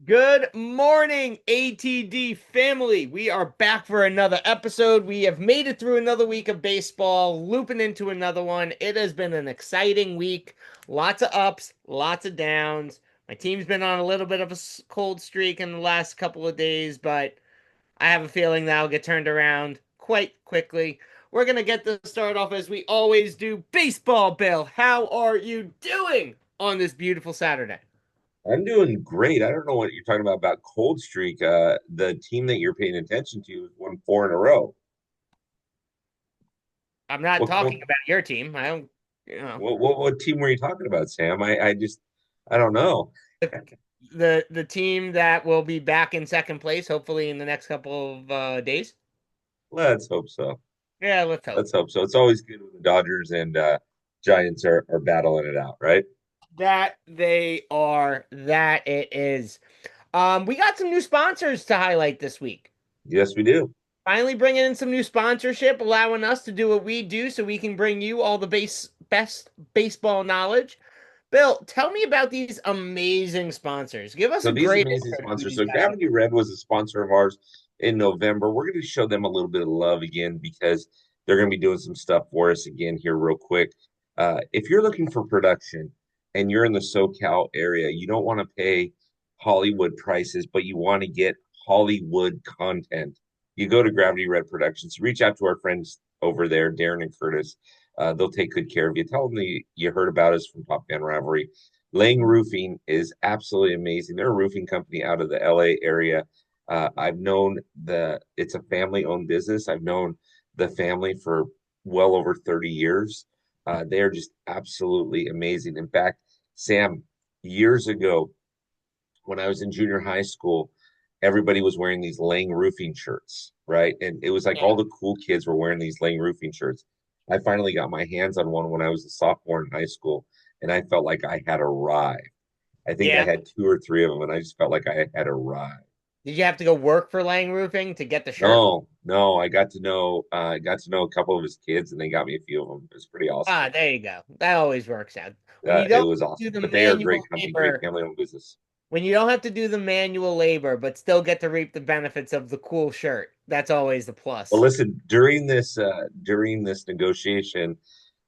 Good morning, ATD family. We are back for another episode. We have made it through another week of baseball, looping into another one. It has been an exciting week. Lots of ups, lots of downs. My team's been on a little bit of a cold streak in the last couple of days, but I have a feeling that'll get turned around quite quickly. We're going to get this start off as we always do. Baseball, Bill, how are you doing on this beautiful Saturday? I'm doing great. I don't know what you're talking about cold streak. The team that you're paying attention to has won four in a row. I'm not What talking what about your team. I don't, you know, what team were you talking about, Sam? I don't know. the the team that will be back in second place, hopefully in the next couple of days. Let's hope so. Yeah, let's hope Let's hope so. It's always good when the Dodgers and Giants are battling it out, right? that they are. That it is. We got some new sponsors to highlight this week. Yes, we do. Finally, bringing in some new sponsorship, allowing us to do what we do, so we can bring you all the best baseball knowledge. Bill, tell me about these amazing sponsors. Give us So a these great amazing intro to who sponsors. these So guys Gravity Red was a sponsor of ours in November. We're going to show them a little bit of love again because they're going to be doing some stuff for us again here real quick. If you're looking for production and you're in the SoCal area, you don't want to pay Hollywood prices, but you want to get Hollywood content. You go to Gravity Red Productions, reach out to our friends over there, Darren and Curtis. They'll take good care of you. Tell them that you heard about us from Top Fan Rivalry. Lang Roofing is absolutely amazing. They're a roofing company out of the LA area. I've known it's a family owned business. I've known the family for well over 30 years. They're just absolutely amazing. In fact, Sam, years ago, when I was in junior high school, everybody was wearing these Lang roofing shirts, right? And it was like got. all the cool kids were wearing these Lang roofing shirts. I finally got my hands on one when I was a sophomore in high school, and I felt like I had arrived. I think I Yeah. had two or three of them, and I just felt like I had arrived. Did you have to go work for Lang Roofing to get the shirt? No, no, I got to know a couple of his kids, and they got me a few of them. It was pretty awesome. Ah, there you go. That always works out. When you It don't was do awesome. the But they are a manual great company, great labor, family-owned business. when you don't have to do the manual labor, but still get to reap the benefits of the cool shirt, that's always the Well, plus. listen, during this negotiation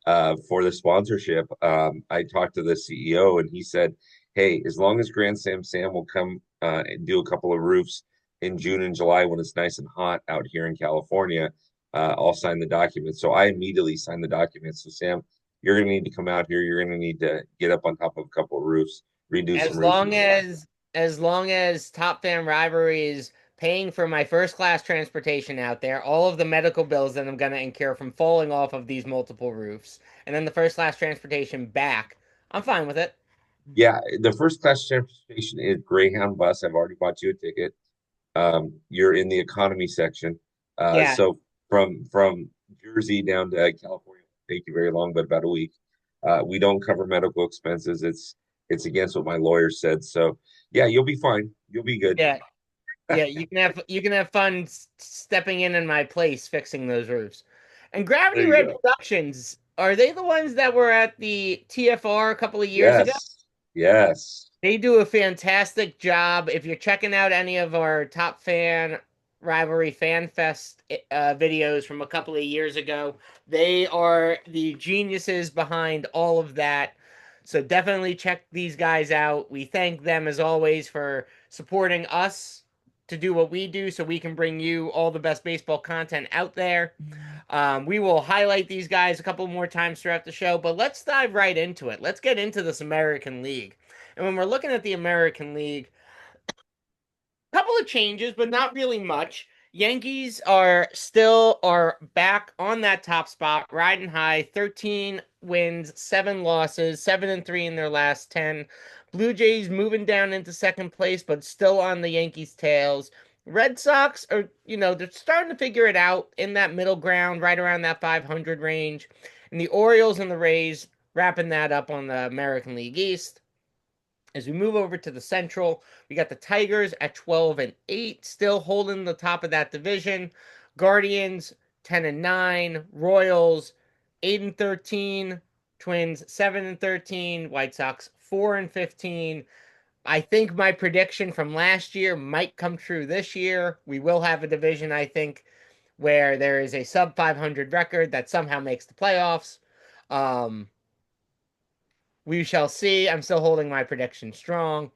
for the sponsorship, I talked to the CEO, and he said, "Hey, as long as Grand Sam will come and do a couple of roofs in June and July when it's nice and hot out here in California, I'll sign the documents." So I immediately signed the documents. So Sam, you're going to need to come out here. You're going to need to get up on top of a couple of roofs, redo some As roofs, and long you'll love as as long as Top Fan Rivalry is paying for my first class transportation out there, all of the medical bills that I'm gonna incur from falling off of these multiple roofs, and then the first class transportation back, I'm fine with it. Yeah, the first class transportation is Greyhound bus. I've already bought you a ticket. You're in the economy section. Yeah, So from Jersey down to California won't take you very long, but about a week. We don't cover medical expenses. It's against what my lawyer said. So yeah, you'll be fine. You'll be good. yeah, yeah. You can have fun stepping in my place fixing those roofs. And There Gravity you Red go. Productions, are they the ones that were at the TFR a couple of years ago? Yes. Yes. They do a fantastic job. If you're checking out any of our Top Fan Rivalry Fan Fest videos from a couple of years ago, they are the geniuses behind all of that. So definitely check these guys out. We thank them as always for supporting us to do what we do so we can bring you all the best baseball content out there. We will highlight these guys a couple more times throughout the show, but let's dive right into it. Let's get into this American League. And when we're looking at the American League, a couple of changes, but not really much. Yankees are back on that top spot, riding high, 13 wins, 7 losses, 7-3 in their last 10. Blue Jays moving down into second place, but still on the Yankees' tails. Red Sox are, they're starting to figure it out in that middle ground, right around that 500 range. And the Orioles and the Rays wrapping that up on the American League East. As we move over to the Central, we got the Tigers at 12-8, still holding the top of that division. Guardians 10-9, Royals 8-13, Twins 7-13, White Sox 4-15. I think my prediction from last year might come true this year. We will have a division, I think, where there is a sub 500 record that somehow makes the playoffs. Um, we shall see. I'm still holding my prediction strong.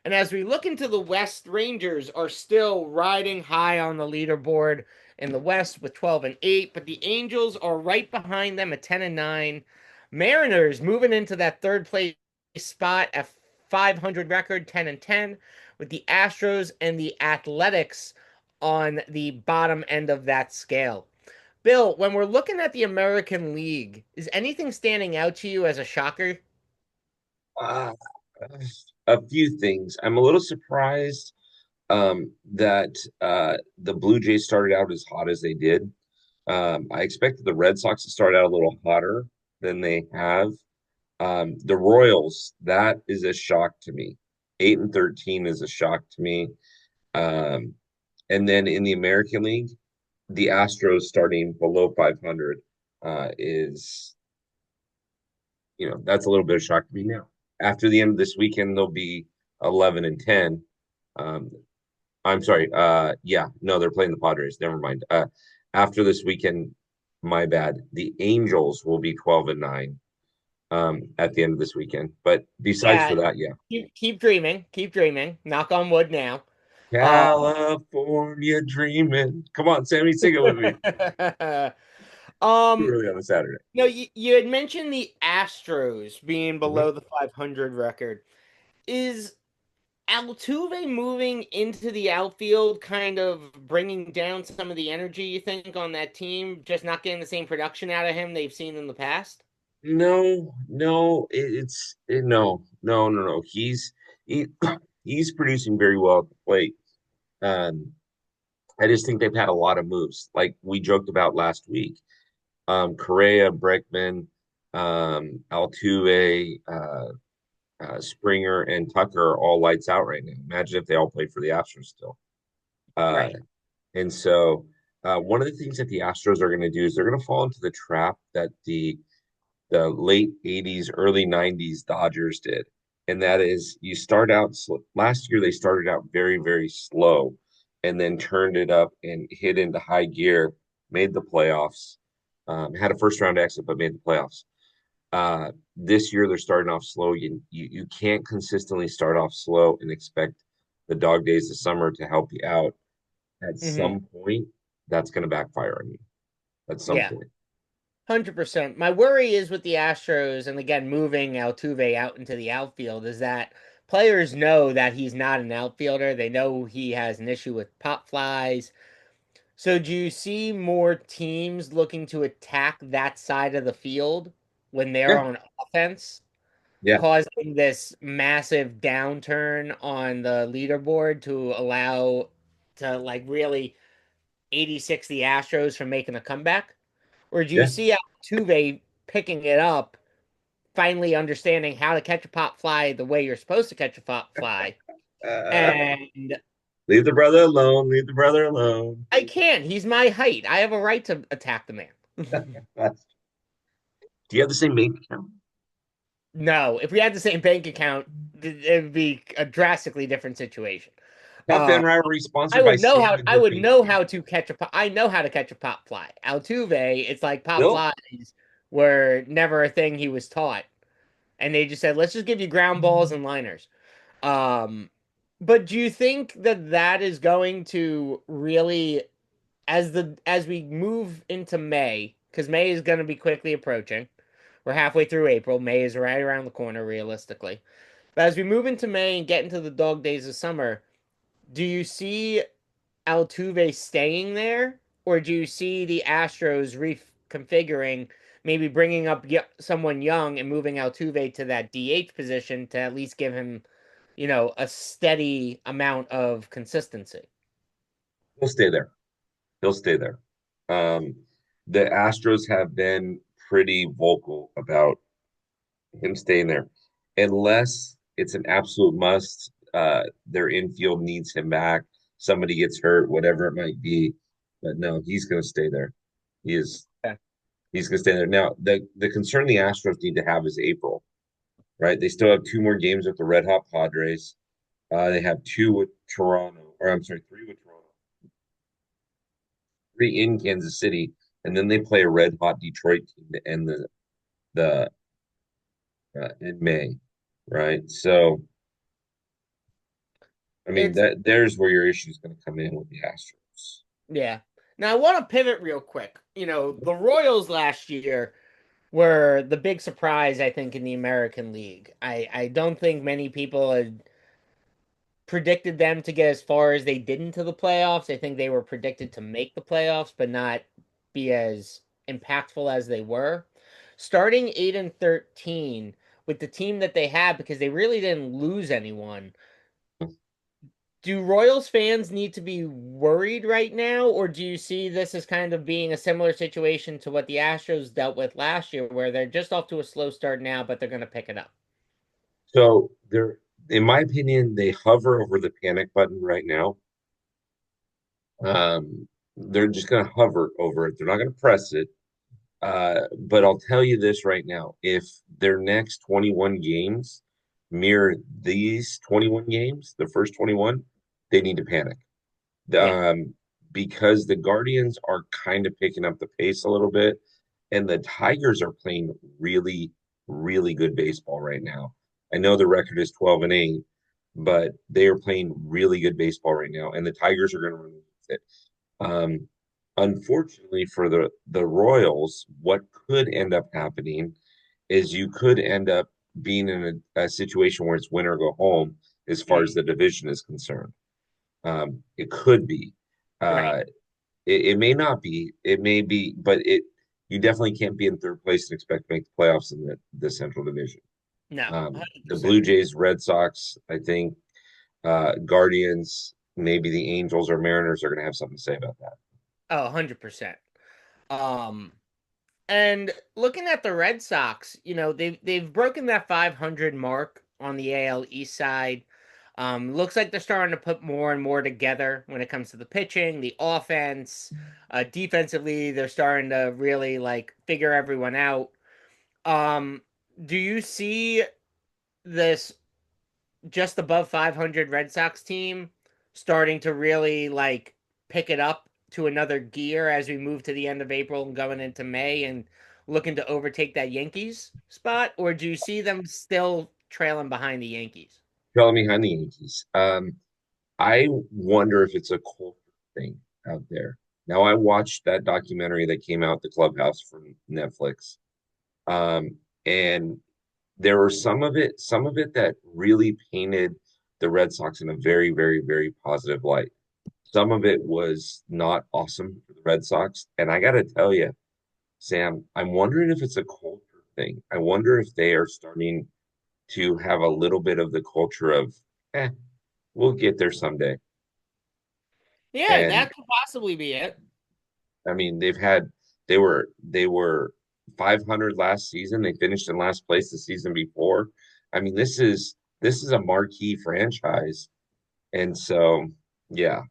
And as we look into the West, Rangers are still riding high on the leaderboard in the West with 12 and 8, but the Angels are right behind them at 10 and 9. Mariners moving into that third place spot at 500 record, 10 and 10, with the Astros and the Athletics on the bottom end of that scale. Bill, when we're looking at the American League, is anything standing out to you as a shocker? Uh, a few things. I'm a little surprised that the Blue Jays started out as hot as they did. I expected the Red Sox to start out a little hotter than they have. The Royals, that is a shock to me. 8 and 13 is a shock to me. Um, and then in the American League, the Astros starting below 500 is, that's a little bit of shock to me now. After the end of this weekend, they'll be 11 and 10. Um, I'm sorry. Yeah, no, they're playing the Padres. Never mind. After this weekend, my bad. The Angels will be 12 and 9 at the end of this weekend. But besides Yeah, for that, yeah. keep dreaming, keep dreaming. Knock on wood now. Uh, California dreaming. Come on, Sammy, sing it with me. Too um, early on a Saturday. no, you had mentioned the Astros being Mhm. below the 500 record. Is Altuve moving into the outfield kind of bringing down some of the energy you think on that team, just not getting the same production out of him they've seen in the past? No, no, no, no, no, no. He, he's producing very well at the plate. Um, I just think they've had a lot of moves, like we joked about last week. Correa, Bregman, Altuve, Springer, and Tucker are all lights out right now. Imagine if they all played for the Astros still. Uh, Right. and so, one of the things that the Astros are going to do is they're going to fall into the trap that the late 80s, early 90s Dodgers did. And that is you start out last year they started out very, very slow and then turned it up and hit into high gear, made the playoffs, had a first round exit, but made the playoffs. This year they're starting off slow. You can't consistently start off slow and expect the dog days of summer to help you out. At Hmm. some point, that's going to backfire on you. At some Yeah. point. 100%. My worry is with the Astros, and again, moving Altuve out into the outfield, is that players know that he's not an outfielder. They know he has an issue with pop flies. So, do you see more teams looking to attack that side of the field when they're Yeah, on offense, yeah, causing this massive downturn on the leaderboard to allow to like really 86 the Astros from making a comeback? Or do you yeah. see Altuve picking it up, finally understanding how to catch a pop fly the way you're supposed to catch a pop fly? Uh, And Leave the brother alone. Leave the brother alone. I can't. He's my height. I have a right to attack the man. Do you have the same bank account? No, if we had the same bank account, it would be a drastically different situation. Top Uh, Fan Rivalry sponsored by Sam and I his would bank know account. how to catch a I know how to catch a pop fly. Altuve, it's like pop Bill? flies were never a thing he was taught, and they just said, "Let's just give you ground balls and liners." Um, but do you think that that is going to really, as we move into May, because May is going to be quickly approaching. We're halfway through April. May is right around the corner, realistically. But as we move into May and get into the dog days of summer, do you see Altuve staying there, or do you see the Astros reconfiguring, maybe bringing up someone young and moving Altuve to that DH position to at least give him, a steady amount of consistency? He'll stay there. He'll stay there. Um, the Astros have been pretty vocal about him staying there, unless it's an absolute must. Their infield needs him back. Somebody gets hurt, whatever it might be. But no, he's going to stay there. He is. Yeah. He's going to stay there. Now, the concern the Astros need to have is April, right? They still have two more games with the Red Hot Padres. They have two with Toronto, or I'm sorry, three with Toronto, three in Kansas City, and then they play a red hot Detroit team to end the in May, right? So, I mean It's that there's where your issue is going to come in with the Astros. yeah. Now I want to pivot real quick. The Royals last year were the big surprise, I think, in the American League. I don't think many people had predicted them to get as far as they did into the playoffs. I think they were predicted to make the playoffs, but not be as impactful as they were. Starting 8-13 with the team that they have, because they really didn't lose anyone. Do Royals fans need to be worried right now, or do you see this as kind of being a similar situation to what the Astros dealt with last year, where they're just off to a slow start now, but they're going to pick it up? So they're, in my opinion, they hover over the panic button right now. They're just going to hover over it. They're not going to press it. But I'll tell you this right now: if their next 21 games mirror these 21 games, the first 21, they need to panic. Yeah, Um, because the Guardians are kind of picking up the pace a little bit, and the Tigers are playing really, really good baseball right now. I know the record is 12-8, but they are playing really good baseball right now, and the Tigers are going to run with it. Um, Unfortunately for the Royals, what could end up happening is you could end up being in a situation where it's win or go home as far as mm, the division is concerned. It could be. right. Uh, it may not be. It may be, but it you definitely can't be in third place and expect to make the playoffs in the Central Division. No, 100%. The Blue Jays, Red Sox, I think, Guardians, maybe the Angels or Mariners are going to have something to say about that. Oh, 100%. Um, and looking at the Red Sox, they've broken that 500 mark on the AL East side. Looks like they're starting to put more and more together when it comes to the pitching, the offense, defensively. They're starting to really like figure everyone out. Um, do you see this just above 500 Red Sox team starting to really like pick it up to another gear as we move to the end of April and going into May and looking to overtake that Yankees spot? Or do you see them still trailing behind the Yankees? Trailing behind the Yankees. I wonder if it's a culture thing out there. Now, I watched that documentary that came out, The Clubhouse from Netflix, and there were some of it that really painted the Red Sox in a very, very, very positive light. Some of it was not awesome for the Red Sox, and I got to tell you, Sam, I'm wondering if it's a culture thing. I wonder if they are starting to have a little bit of the culture of, eh, we'll get there someday. Yeah, And that could possibly be it. I mean, they were 500 last season. They finished in last place the season before. I mean, this is a marquee franchise. And so, yeah,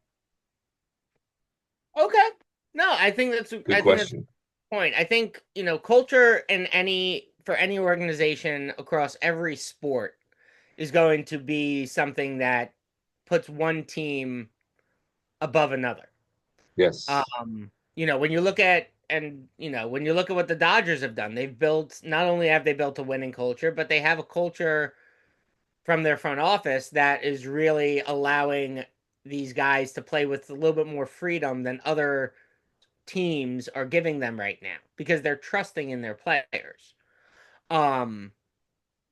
Okay. No, good I think that's question. a point. I think, culture in any for any organization across every sport is going to be something that puts one team above another. Yes. When you look at when you look at what the Dodgers have done, they've built not only have they built a winning culture, but they have a culture from their front office that is really allowing these guys to play with a little bit more freedom than other teams are giving them right now because they're trusting in their players. Um,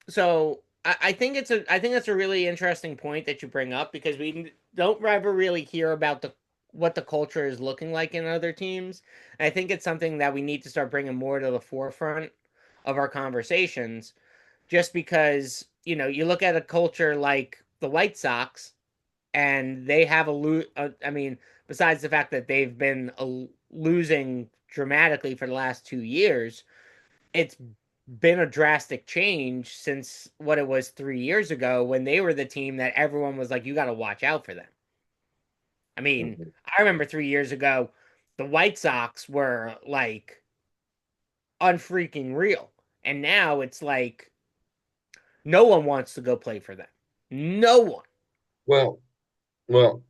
so I think I think that's a really interesting point that you bring up because we don't ever really hear about the what the culture is looking like in other teams. And I think it's something that we need to start bringing more to the forefront of our conversations. Just because you look at a culture like the White Sox, and they have I mean, besides the fact that they've been losing dramatically for the last 2 years, it's been a drastic change since what it was 3 years ago when they were the team that everyone was like, you got to watch out for them. I mean, Mhm. I remember 3 years ago, the White Sox were like unfreaking real. And now it's like no one wants to go play for them. No one. Well, well,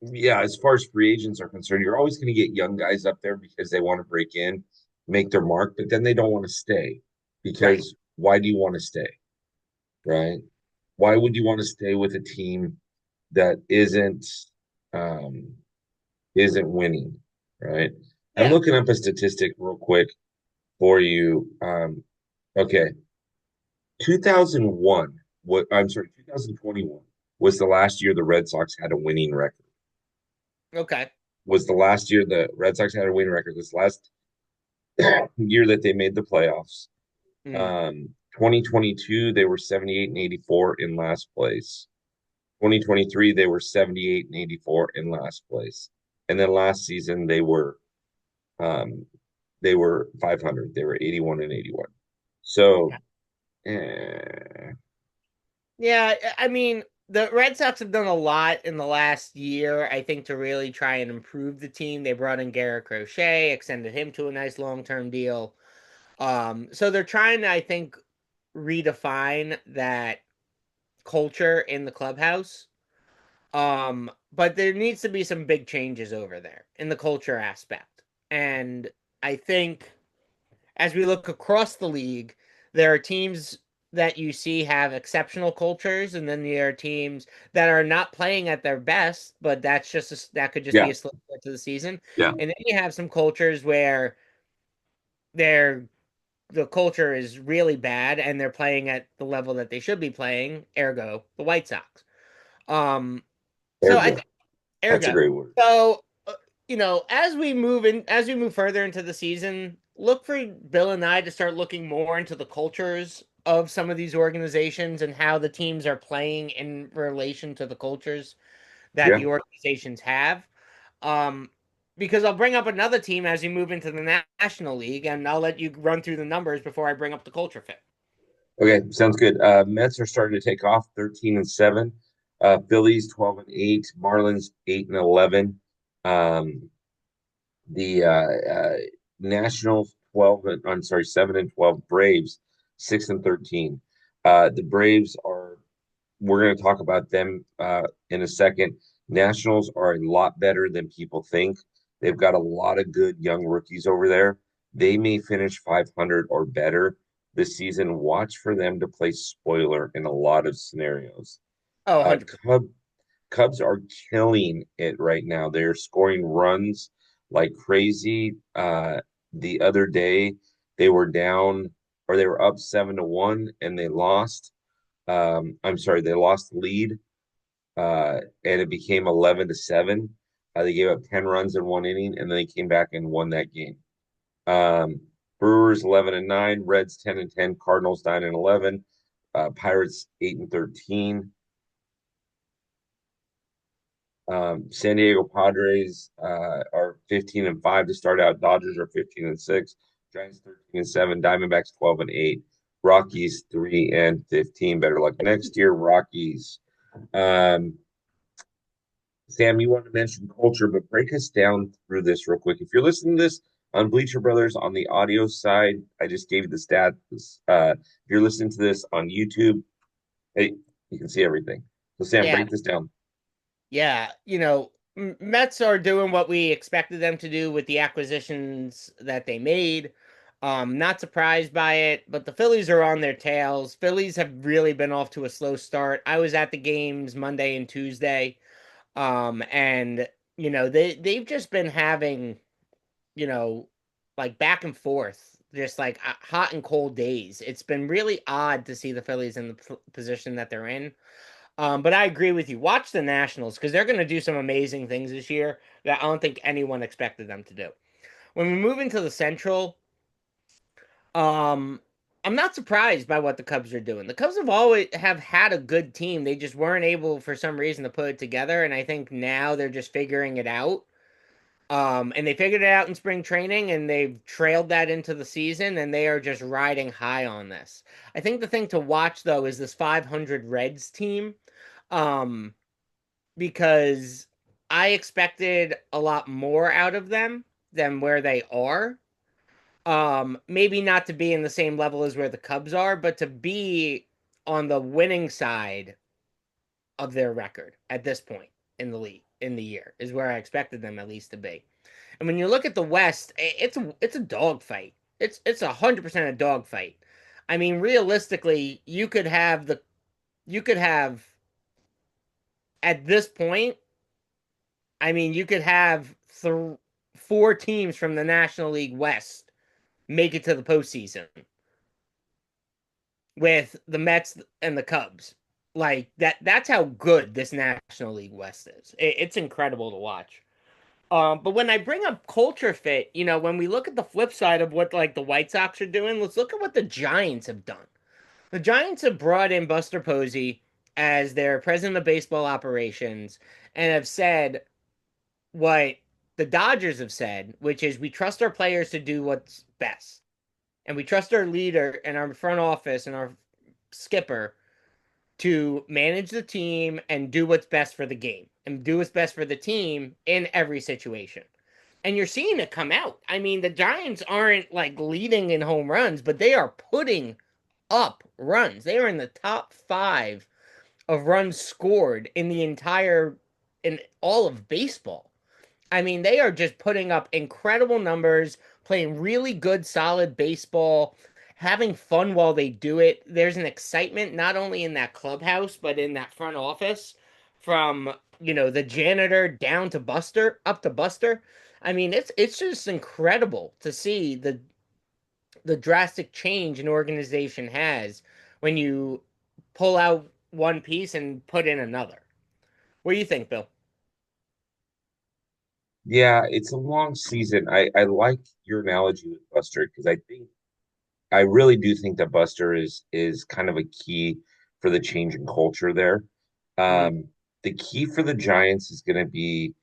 yeah, as far as free agents are concerned, you're always going to get young guys up there because they want to break in, make their mark, but then they don't want to stay Right. because why do you want to stay, right? Why would you want to stay with a team that um, isn't winning, right? I'm Yeah. looking up a statistic real quick for you. Okay, 2001. What I'm sorry, 2021 was the last year the Red Sox had a winning record. Okay. Was the last year the Red Sox had a winning record. This last year that they made the playoffs. Mm. 2022 they were 78 and 84 in last place. 2023 they were 78 and 84 in last place. And then last season um, they were 500. They were 81 and 81. So, eh, Yeah, I mean, the Red Sox have done a lot in the last year, I think, to really try and improve the team. They brought in Garrett Crochet, extended him to a nice long-term deal. So they're trying to, I think, redefine that culture in the clubhouse. But there needs to be some big changes over there in the culture aspect. And I think as we look across the league, there are teams that you see have exceptional cultures, and then there are teams that are not playing at their best, but that could just be yeah, a slow start to the season. yeah, And then you have some cultures where they're the culture is really bad and they're playing at the level that they should be playing, ergo the White Sox. Um, so I ergo. think That's a ergo. great word. So as we move further into the season, look for Bill and I to start looking more into the cultures of some of these organizations and how the teams are playing in relation to the cultures that Yeah. the organizations have. Um, because I'll bring up another team as you move into the National League, and I'll let you run through the numbers before I bring up the culture fit. Okay, sounds good. Mets are starting to take off 13 and 7. Phillies 12 and 8. Marlins 8 and 11. Um, the Nationals 12 and I'm sorry, 7 and 12. Braves 6 and 13. The Braves are we're going to talk about them in a second. Nationals are a lot better than people think. They've got a lot of good young rookies over there. They may finish 500 or better this season. Watch for them to play spoiler in a lot of scenarios. Oh, Uh, 100%. Cub, Cubs are killing it right now. They're scoring runs like crazy. The other day, they were down or they were up 7-1 and they lost. I'm sorry, they lost the lead, and it became 11-7. They gave up 10 runs in one inning, and then they came back and won that game. Um, Brewers 11 and 9, Reds 10 and 10, Cardinals 9 and 11, Pirates 8 and 13. San Diego Padres are 15 and 5 to start out. Dodgers are 15 and 6, Giants 13 and 7, Diamondbacks 12 and 8, Rockies 3 and 15. Better luck next year, Rockies. Um, Sam, you wanted to mention culture, but break us down through this real quick. If you're listening to this on Bleacher Brothers on the audio side, I just gave you the stats. If you're listening to this on YouTube, hey, you can see everything. So, Sam, Yeah, break this down. yeah. Mets are doing what we expected them to do with the acquisitions that they made. Not surprised by it, but the Phillies are on their tails. Phillies have really been off to a slow start. I was at the games Monday and Tuesday. And they've just been having, you know, like back and forth, just like hot and cold days. It's been really odd to see the Phillies in the position that they're in. But I agree with you. Watch the Nationals because they're going to do some amazing things this year that I don't think anyone expected them to do. When we move into the Central, um, I'm not surprised by what the Cubs are doing. The Cubs have had a good team. They just weren't able for some reason to put it together, and I think now they're just figuring it out. And they figured it out in spring training, and they've trailed that into the season, and they are just riding high on this. I think the thing to watch though is this 500 Reds team. Um, because I expected a lot more out of them than where they are. Maybe not to be in the same level as where the Cubs are, but to be on the winning side of their record at this point in the league in the year is where I expected them at least to be. And when you look at the West, it's a dogfight. It's 100% a dogfight. I mean, realistically, you could have at this point. I mean, you could have four teams from the National League West make it to the postseason with the Mets and the Cubs. Like that's how good this National League West is. It's incredible to watch. But when I bring up culture fit, when we look at the flip side of what like the White Sox are doing, let's look at what the Giants have done. The Giants have brought in Buster Posey as their president of baseball operations and have said what the Dodgers have said, which is we trust our players to do what's best. And we trust our leader and our front office and our skipper to manage the team and do what's best for the game and do what's best for the team in every situation. And you're seeing it come out. I mean, the Giants aren't like leading in home runs, but they are putting up runs. They are in the top five of runs scored in all of baseball. I mean, they are just putting up incredible numbers, playing really good, solid baseball, having fun while they do it. There's an excitement not only in that clubhouse, but in that front office from, the janitor down to Buster, up to Buster. I mean, it's just incredible to see the drastic change an organization has when you pull out one piece and put in another. What do you think, Bill? Yeah, it's a long season. I like your analogy with Buster because I really do think that Buster is kind of a key for the change in culture there. Mm, Um, the key for the Giants is going to be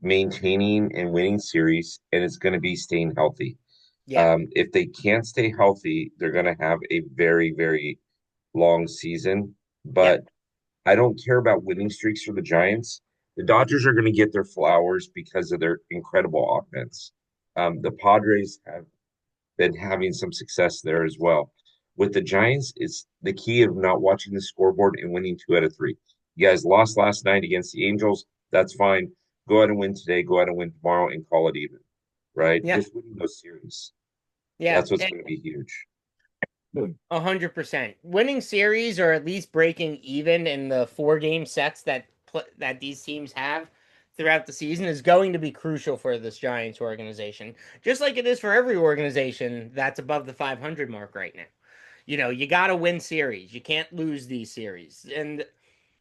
maintaining and winning series, and it's going to be staying healthy. yeah, If they can't stay healthy, they're going to have a very, very long season. yep, But I don't care about winning streaks for the Giants. The Dodgers are going to get their flowers because of their incredible offense. The Padres have been having some success there as well. With the Giants, it's the key of not watching the scoreboard and winning 2 out of 3. You guys lost last night against the Angels. That's fine. Go out and win today. Go out and win tomorrow and call it even. Right? yeah, Just winning those series. yeah. That's what's going to be huge. 100%. Winning series or at least breaking even in the four-game sets that these teams have throughout the season is going to be crucial for this Giants organization, just like it is for every organization that's above the 500 mark right now. You got to win series. You can't lose these series. And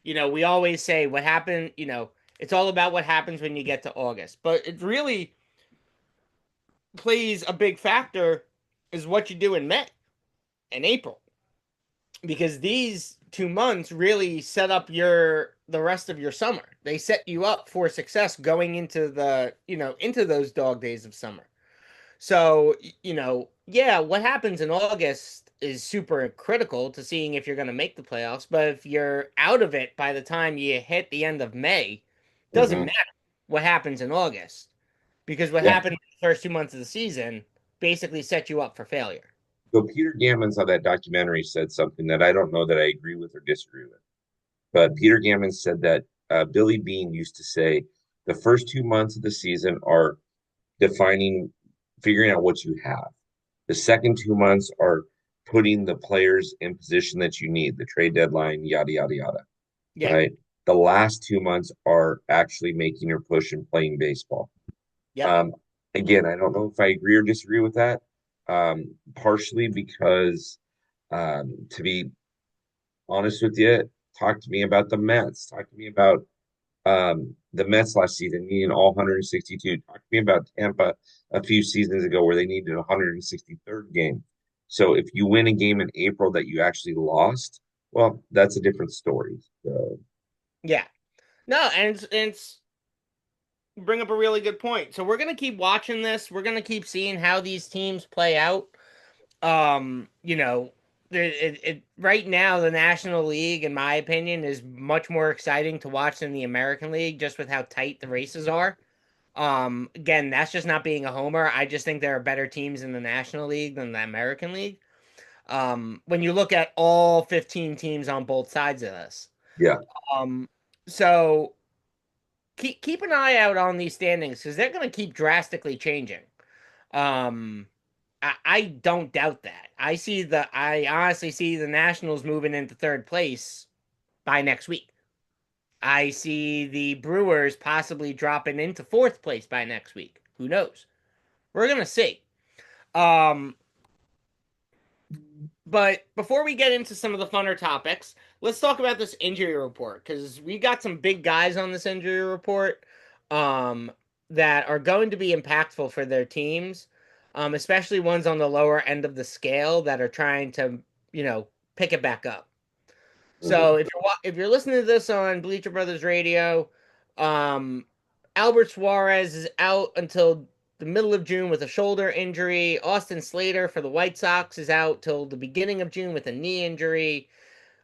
we always say what happened, it's all about what happens when you get to August. But it really plays a big factor is what you do in May and April because these 2 months really set up the rest of your summer. They set you up for success going into into those dog days of summer. So, yeah, what happens in August is super critical to seeing if you're going to make the playoffs, but if you're out of it by the time you hit the end of May, doesn't Hmm. matter what happens in August because what Yeah. happened in the first 2 months of the season basically set you up for failure. So Peter Gammons on that documentary said something that I don't know that I agree with or disagree with. But Peter Gammon said that Billy Bean used to say the first 2 months of the season are defining, figuring out what you have. The second 2 months are putting the players in position that you need, the trade deadline, yada, yada, yada, Yeah. right? The last 2 months are actually making your push and playing baseball. Yep. Um, again, I don't know if I agree or disagree with that, partially because, to be honest with you, talk to me about the Mets. Talk to me about the Mets last season needing all 162. Talk to me about Tampa a few seasons ago where they needed a 163rd game. So if you win a game in April that you actually lost, well, that's a different story. So Yeah. No, and it's bring up a really good point. So we're gonna keep watching this. We're gonna keep seeing how these teams play out. You know, right now the National League, in my opinion, is much more exciting to watch than the American League, just with how tight the races are. Again, that's just not being a homer. I just think there are better teams in the National League than the American League. When you look at all 15 teams on both sides of this. yeah, So keep an eye out on these standings because they're going to keep drastically changing. Um, I don't doubt that. I honestly see the Nationals moving into third place by next week. I see the Brewers possibly dropping into fourth place by next week. Who knows? We're gonna see. Um, but before we get into some of the funner topics, let's talk about this injury report because we got some big guys on this injury report um, that are going to be impactful for their teams, especially ones on the lower end of the scale that are trying to, pick it back up. Mhm. So if you're listening to this on Bleacher Brothers Radio, um, Albert Suarez is out until the middle of June with a shoulder injury. Austin Slater for the White Sox is out till the beginning of June with a knee injury.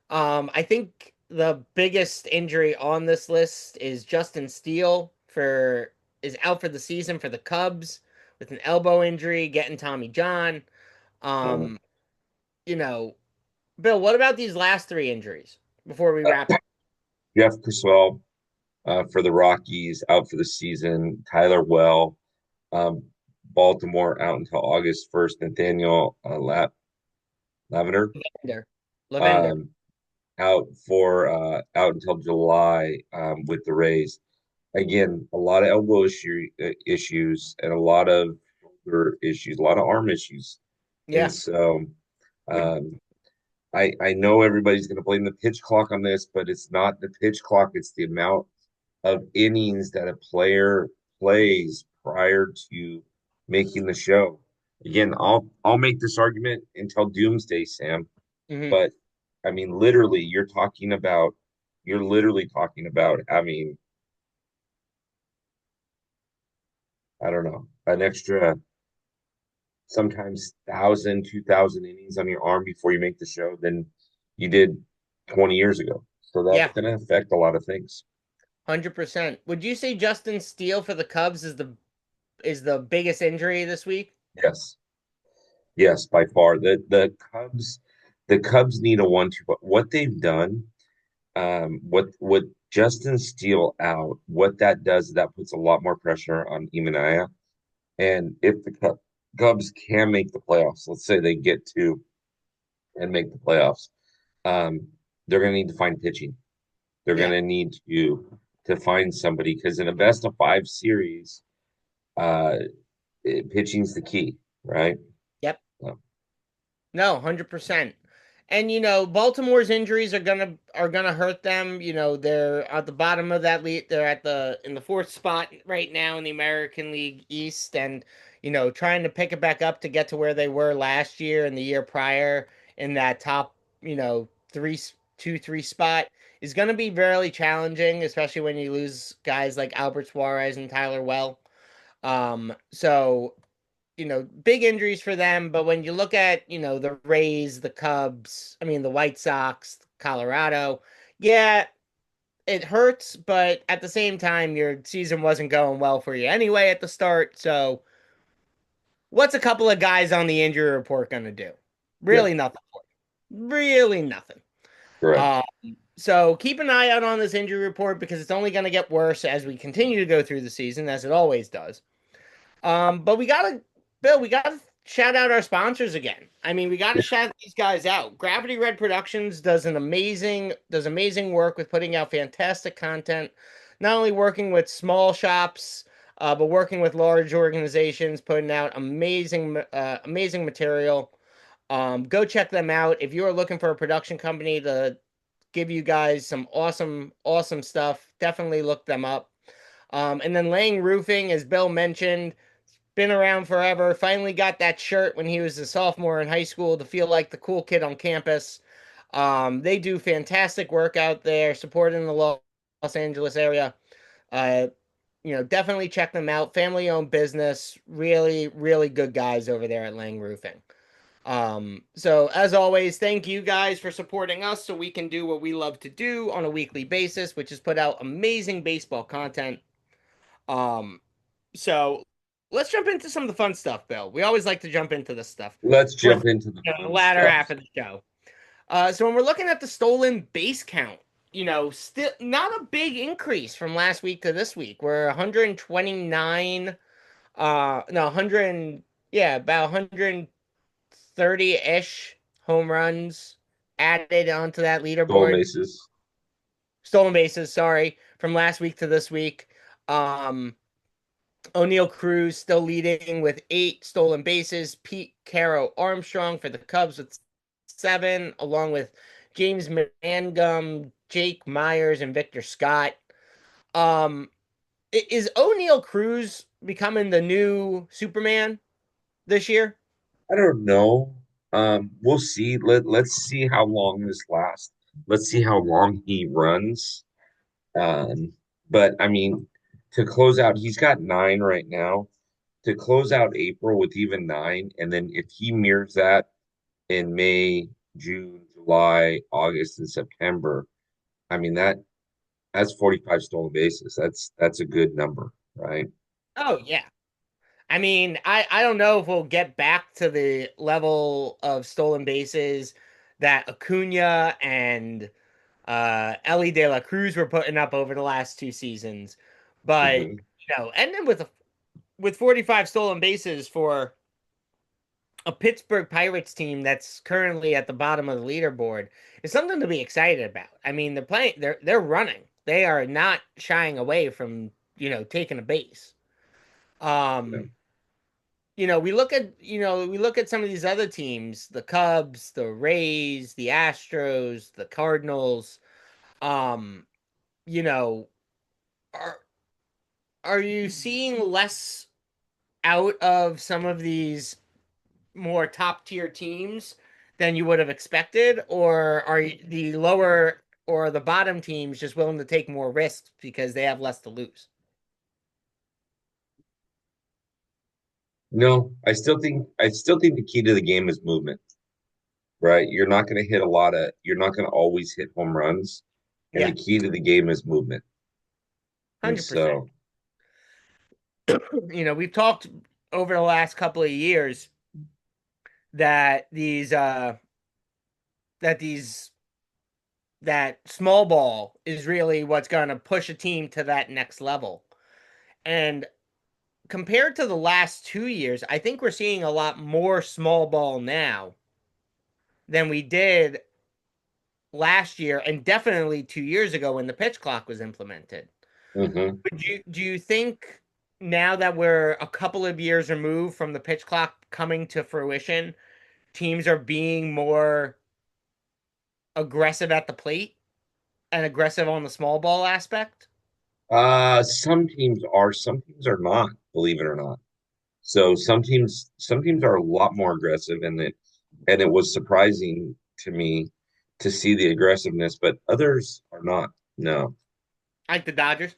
I think the biggest injury on this list is Justin Steele for is out for the season for the Cubs with an elbow injury, getting Tommy John. Mhm. Um, you know, Bill, what about these last three injuries before we wrap up? Jeff Criswell for the Rockies out for the season. Tyler Well, um, Baltimore out until August 1st. Nathaniel Lavender Lavender. Lavender. um, out until July with the Rays. Again, a lot of issues and a lot of shoulder issues, a lot of arm issues, and Yeah. so Would um, I know everybody's going to blame the pitch clock on this, but it's not the pitch clock; it's the amount of innings that a player plays prior to making the show. Again, I'll make this argument until doomsday, Sam. hmm But I mean, literally, you're literally talking about having, I don't know, an extra sometimes 1,000, 2,000 innings on your arm before you make the show than you did 20 years ago. So that's Yeah, going to affect a lot of things. 100%. Would you say Justin Steele for the Cubs is the biggest injury this week? Yes, yes, by far. The Cubs need a one-two. But what they've done, what Justin Steele out, what that does is that puts a lot more pressure on Imanaya. And if the Cubs can make the playoffs, let's say they get to and make the playoffs, um, they're going to need to find pitching. They're going Yeah. to need to find somebody because in a best of five series, uh, pitching's the key, right? Yep. So, No, 100%. And Baltimore's injuries are gonna hurt them. They're at the bottom of that lead. They're at the in the fourth spot right now in the American League East, and trying to pick it back up to get to where they were last year and the year prior in that top, three, 2, 3 spot is gonna be really challenging, especially when you lose guys like Albert Suarez and Tyler Well. So big injuries for them. But when you look at, the Rays, the Cubs, I mean, the White Sox, Colorado, yeah, it hurts. But at the same time, your season wasn't going well for you anyway at the start. So what's a couple of guys on the injury report going to do? yeah, Really nothing. Really nothing. correct. Um, so keep an eye out on this injury report because it's only going to get worse as we continue to go through the season, as it always does. But Bill, we gotta shout out our sponsors again. I mean, we gotta Yeah, shout these guys out. Gravity Red Productions does amazing work with putting out fantastic content. Not only working with small shops, but working with large organizations, putting out amazing material. Go check them out if you are looking for a production company to give you guys some awesome stuff. Definitely look them up. And then Lang Roofing, as Bill mentioned, been around forever. Finally got that shirt when he was a sophomore in high school to feel like the cool kid on campus. They do fantastic work out there, supporting the Los Angeles area. Uh, definitely check them out. Family owned business. Really, really good guys over there at Lang Roofing. So as always, thank you guys for supporting us so we can do what we love to do on a weekly basis, which is put out amazing baseball content. Um, so let's jump into some of the fun stuff, Bill. We always like to jump into this stuff let's towards jump into the the fun latter stuff. half of the show. So when we're looking at the stolen base count, still not a big increase from last week to this week. We're 129, no, 100, yeah, about 130-ish home runs added onto that Stolen leaderboard. bases. Stolen bases, sorry, from last week to this week. Um, O'Neill Cruz still leading with 8 stolen bases. Pete Caro Armstrong for the Cubs with 7, along with James Mangum, Jake Myers, and Victor Scott. Um, is O'Neill Cruz becoming the new Superman this year? I don't know. We'll see. Let's see how long this lasts. Let's see how long he runs. Um, but I mean, to close out, he's got 9 right now. To close out April with even 9, and then if he mirrors that in May, June, July, August, and September, I mean that's 45 stolen bases. That's a good number, right? Oh yeah. I mean, I don't know if we'll get back to the level of stolen bases that Acuna and Ellie De La Cruz were putting up over the last 2 seasons, but Hmm. and then with 45 stolen bases for a Pittsburgh Pirates team that's currently at the bottom of the leaderboard is something to be excited about. I mean, they're running. They are not shying away from, taking a base. Yeah. Um, we look at some of these other teams, the Cubs, the Rays, the Astros, the Cardinals. Um, you know, are are you seeing less out of some of these more top tier teams than you would have expected, or are the lower or the bottom teams just willing to take more risks because they have less to lose? No, I still think the key to the game is movement, right? You're not going to always hit home runs, and Yeah, the key to the game is movement. And 100%. so, We've talked over the last couple of years that that these that small ball is really what's going to push a team to that next level. And compared to the last 2 years, I think we're seeing a lot more small ball now than we did last year and definitely 2 years ago when the pitch clock was implemented. mhm. But do you think now that we're a couple of years removed from the pitch clock coming to fruition, teams are being more aggressive at the plate and aggressive on the small ball aspect? Some teams are not, believe it or not. So some teams are a lot more aggressive, and it was surprising to me to see the aggressiveness, but others are not. No. Like the Dodgers?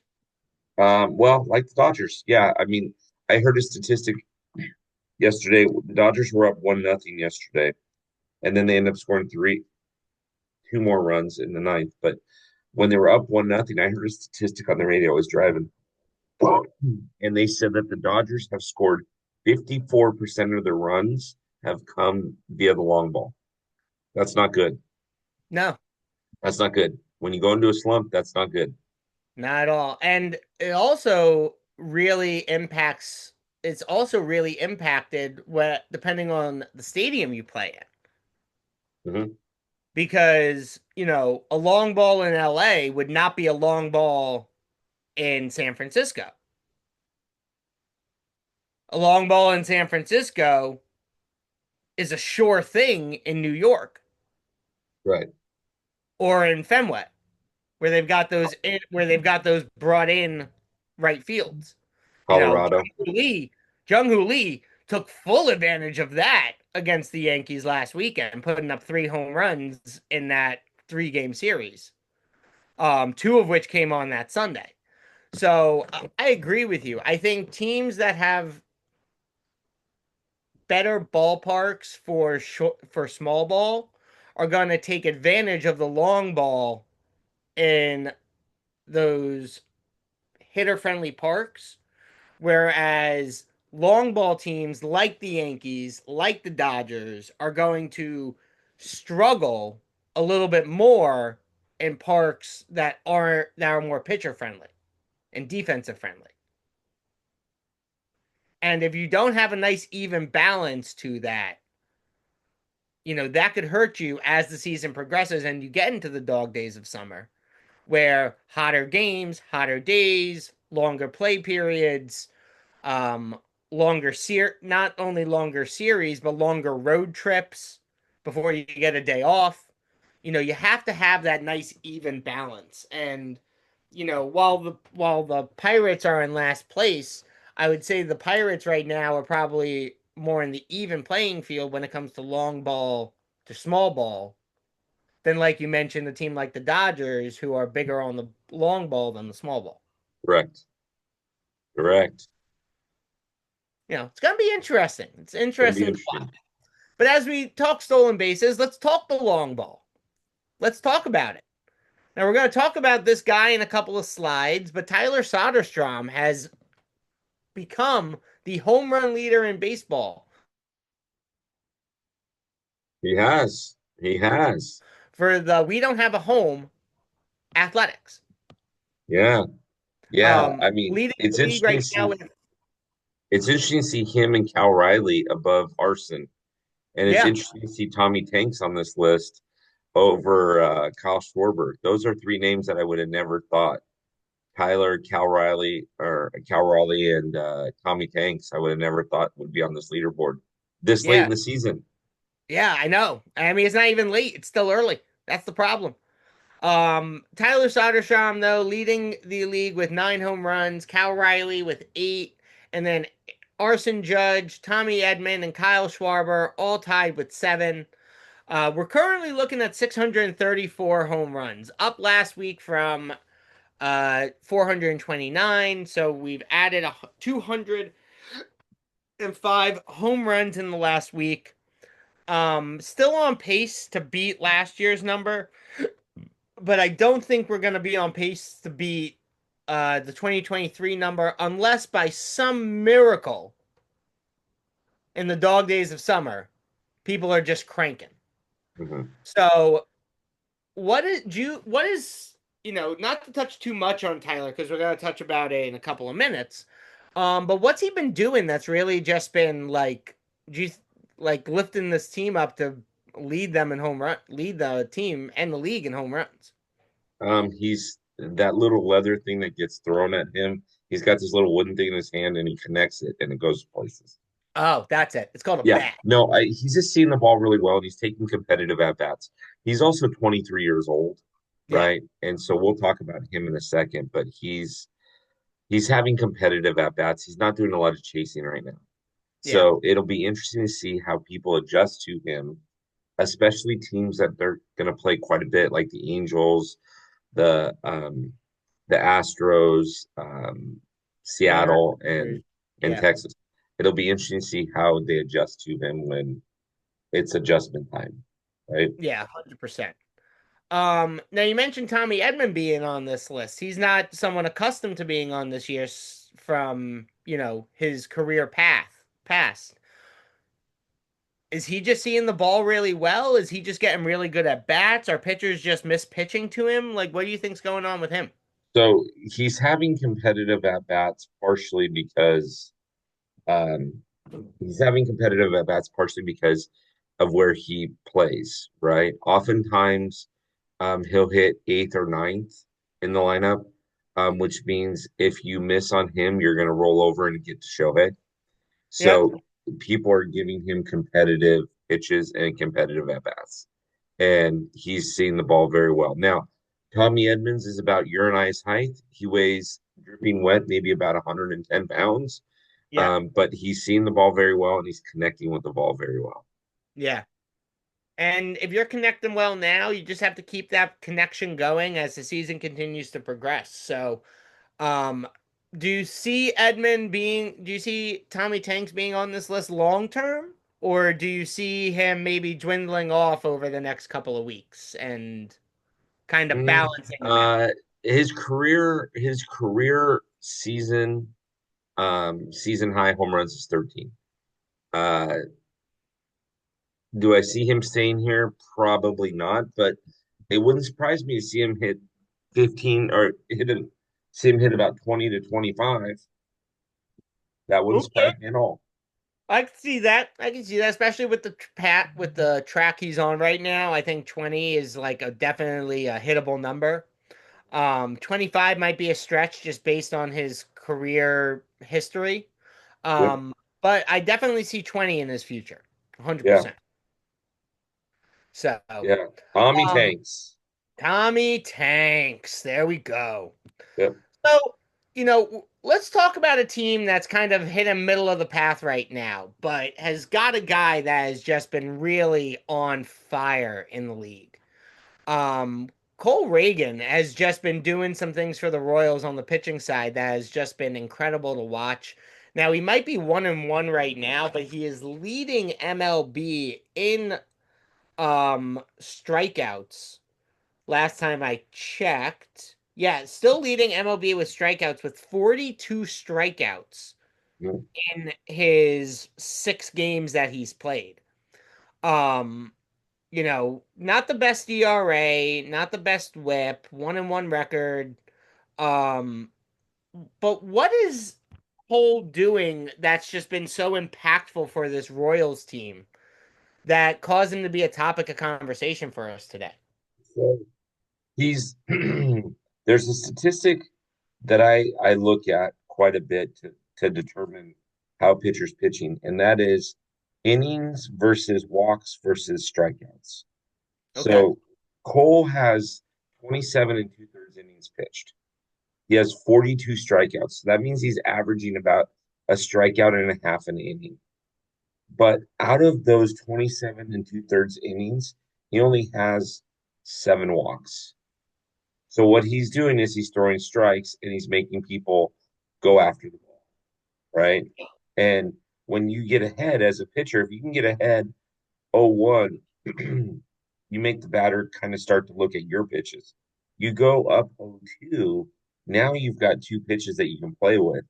Well, like the Dodgers, yeah. I mean, I heard a statistic yesterday. The Dodgers were up 1-0 yesterday, and then they ended up scoring 2 more runs in the ninth. But when they were up 1-0, I heard a statistic on the radio. I was driving, and they said that the Dodgers have scored 54% of their runs have come via the long ball. That's not good. No, That's not good. When you go into a slump, that's not good. not at all. And it also really impacts it's also really impacted what depending on the stadium you play in. Hmm. Because, a long ball in LA would not be a long ball in San Francisco. A long ball in San Francisco is a sure thing in New York Right. or in Fenway, where they've got those brought in right fields. You know, Colorado. Jung Hoo Lee took full advantage of that against the Yankees last weekend, putting up 3 home runs in that 3-game series. Two of which came on that Sunday. So I agree with you. I think teams that have better ballparks for small ball are going to take advantage of the long ball in those hitter friendly parks, whereas long ball teams like the Yankees, like the Dodgers, are going to struggle a little bit more in parks that are more pitcher friendly and defensive friendly. And if you don't have a nice even balance to that, that could hurt you as the season progresses and you get into the dog days of summer, where hotter games, hotter days, longer play periods, um, not only longer series, but longer road trips before you get a day off. You have to have that nice even balance. And while the Pirates are in last place, I would say the Pirates right now are probably more in the even playing field when it comes to long ball to small ball than, like you mentioned, a team like the Dodgers, who are bigger on the long ball than the small ball. Correct. Correct. It's going to be interesting. It's Going to be interesting. interesting. But as we talk stolen bases, let's talk the long ball. Let's talk about it. Now, we're going to talk about this guy in a couple of slides, but Tyler Soderstrom has become the home run leader in baseball He has. He has. for the We Don't Have a Home Athletics. Yeah. Yeah. I mean, Leading the league right now with, it's interesting to see him and Cal Riley above Arson. And it's yeah, interesting to see Tommy Tanks on this list over Kyle Schwarber. Those are three names that I would have never thought. Tyler, Cal Raleigh, and Tommy Tanks. I would have never thought would be on this leaderboard this late yeah, in the season. yeah, I know. I mean, it's not even late. It's still early. That's the problem. Tyler Soderstrom, though, leading the league with 9 home runs, Cal Riley with 8, and then Arson Judge, Tommy Edman, and Kyle Schwarber all tied with 7. We're currently looking at 634 home runs, up last week from 429. So we've added 205 home runs in the last week. Still on pace to beat last year's number, but I don't think we're going to be on pace to beat the 2023 number unless by some miracle in the dog days of summer, people are just cranking. Mhm. So what is not to touch too much on Tyler because we're going to touch about it in a couple of minutes. But what's he been doing that's really just been like lifting this team up to lead the team and the league in home runs? He's that little leather thing that gets thrown at him. He's got this little wooden thing in his hand and he connects it and it goes places. Oh, that's it. It's called a Yeah, bat. no, he's just seeing the ball really well and he's taking competitive at bats. He's also 23 years old, Yeah, right? And so we'll talk about him in a second, but he's having competitive at bats. He's not doing a lot of chasing right now. yeah, So it'll be interesting to see how people adjust to him, especially teams that they're going to play quite a bit, like the Angels, the um, the Astros, Mariners. Seattle, and Yeah, Texas. It'll be interesting to see how they adjust to him when it's adjustment time, right? yeah, 100%. Now you mentioned Tommy Edman being on this list. He's not someone accustomed to being on this year from his career past. Is he just seeing the ball really well? Is he just getting really good at bats? Are pitchers just mispitching to him? Like, what do you think's going on with him? So he's having competitive at bats partially because um, he's having competitive at bats partially because of where he plays, right? Oftentimes, he'll hit eighth or ninth in the lineup, which means if you miss on him, you're going to roll over and get to Shohei. Yep. So people are giving him competitive pitches and competitive at bats, and he's seeing the ball very well. Now, Tommy Edmonds is about your and I's height. He weighs dripping wet, maybe about 110 pounds, Yep. but he's seeing the ball very well and he's connecting with the ball very well. Yeah. And if you're connecting well now, you just have to keep that connection going as the season continues to progress. So, um, do you see Tommy Tanks being on this list long term? Or do you see him maybe dwindling off over the next couple of weeks and kind of Mm, balancing them out? uh, his career season high home runs is 13. Do I see him staying here? Probably not, but it wouldn't surprise me to see him hit 15 or see him hit about 20 to 25. That wouldn't Okay. surprise me at all. I can see that. I can see that, especially with the pat with the track he's on right now. I think 20 is like a definitely a hittable number. 25 might be a stretch just based on his career history. Yep. But I definitely see 20 in his future. Yeah. 100%. So, Yeah. Tommy um, Tanks. Tommy Tanks. There we go. Yep. So, let's talk about a team that's kind of hit a middle of the path right now, but has got a guy that has just been really on fire in the league. Um, Cole Reagan has just been doing some things for the Royals on the pitching side that has just been incredible to watch. Now, he might be 1-1 right now, but he is leading MLB in strikeouts last time I checked. Yeah, still leading MLB with strikeouts with 42 strikeouts Yep. in his 6 games that he's played. Um, not the best ERA, not the best whip, 1-1 record. Um, but what is Cole doing that's just been so impactful for this Royals team that caused him to be a topic of conversation for us today? So he's there's a statistic that I look at quite a bit to determine how a pitcher's pitching, and that is innings versus walks versus strikeouts. Okay. So Cole has 27 and two-thirds innings pitched. He has 42 strikeouts. So that means he's averaging about a strikeout and a half an inning. But out of those 27 and two-thirds innings, he only has 7 walks. So what he's doing is he's throwing strikes and he's making people go after the ball, right? And when you get ahead as a pitcher, if you can get ahead 0-1, you make the batter kind of start to look at your pitches. You go up 0-2, now you've got 2 pitches that you can play with.